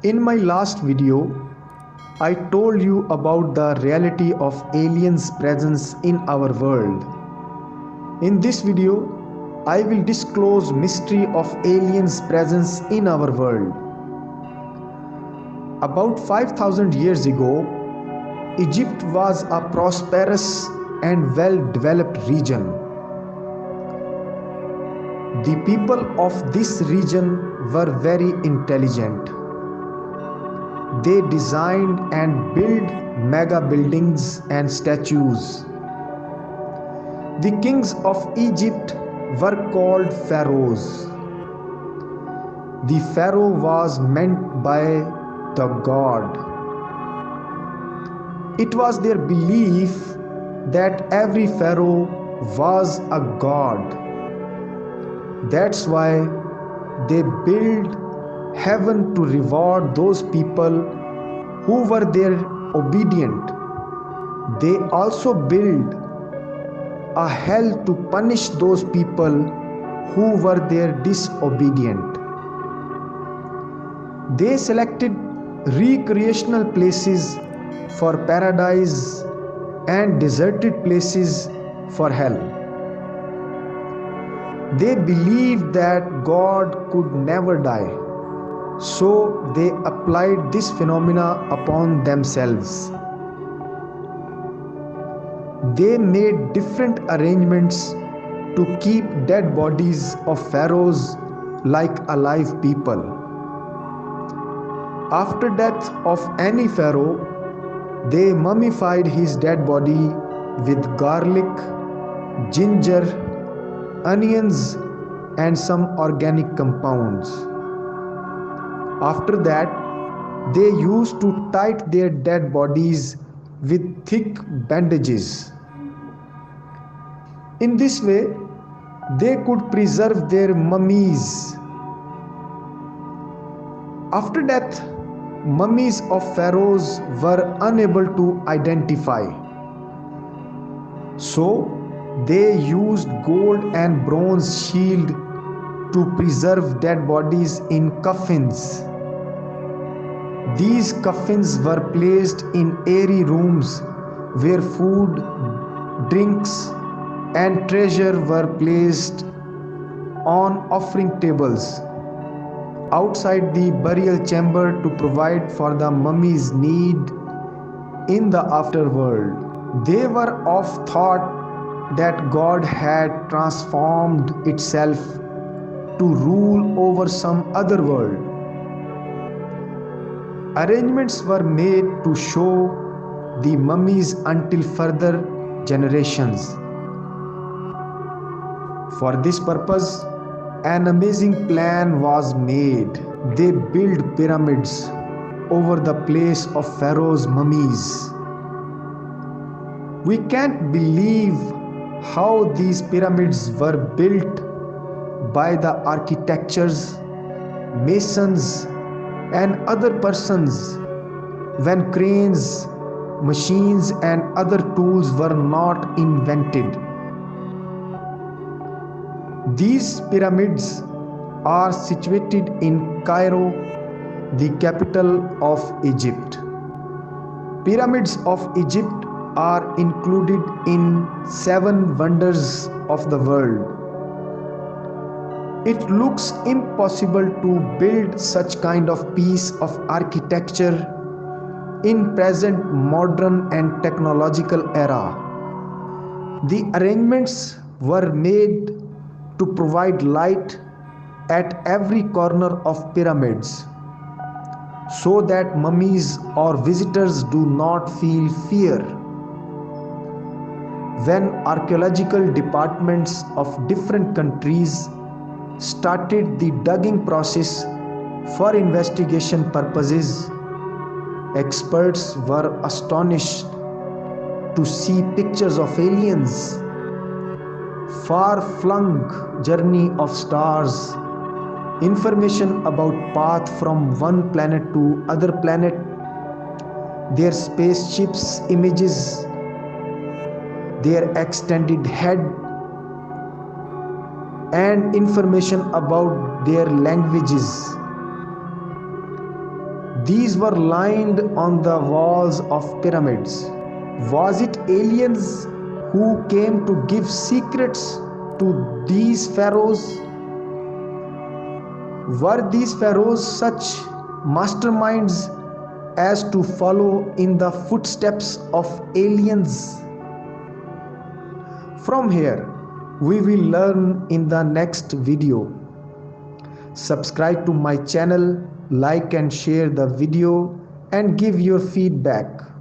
In my last video, I told you about the reality of aliens' presence in our world. In this video, I will disclose mystery of aliens' presence in our world. About 5000 years ago, Egypt was a prosperous and well-developed region. The people of this region were very intelligent. They designed and built mega buildings and statues. The kings of Egypt were called pharaohs. The pharaoh was meant by the god. It was their belief that every pharaoh was a god. That's why they built heaven to reward those people who were their obedient. They also built a hell to punish those people who were their disobedient. They selected recreational places for paradise and deserted places for hell. They believed that God could never die, so they applied this phenomena upon themselves. They made different arrangements to keep dead bodies of pharaohs like alive people. After death of any pharaoh, they mummified his dead body with garlic, ginger, onions, and some organic compounds. After that, they used to tie their dead bodies with thick bandages. In this way, they could preserve their mummies. After death, mummies of pharaohs were unable to identify. So, they used gold and bronze shield to preserve dead bodies in coffins. These coffins were placed in airy rooms where food, drinks, and treasure were placed on offering tables outside the burial chamber to provide for the mummy's need in the afterworld. They were of thought that God had transformed itself to rule over some other world. Arrangements were made to show the mummies until further generations. For this purpose, an amazing plan was made. They built pyramids over the place of Pharaoh's mummies. We can't believe how these pyramids were built by the architects, masons, and other persons when cranes, machines, and other tools were not invented. These pyramids are situated in Cairo, the capital of Egypt. Pyramids of Egypt are included in 7 wonders of the world. It looks impossible to build such kind of piece of architecture in present modern and technological era. The arrangements were made to provide light at every corner of pyramids so that mummies or visitors do not feel fear. When archaeological departments of different countries started the digging process for investigation purposes, experts were astonished to see pictures of aliens, far-flung journey of stars, information about path from one planet to other planet, their spaceships images, their extended head, and information about their languages. These were lined on the walls of pyramids. Was it aliens who came to give secrets to these pharaohs? Were these pharaohs such masterminds as to follow in the footsteps of aliens? From here, we will learn in the next video. Subscribe to my channel, like and share the video, and give your feedback.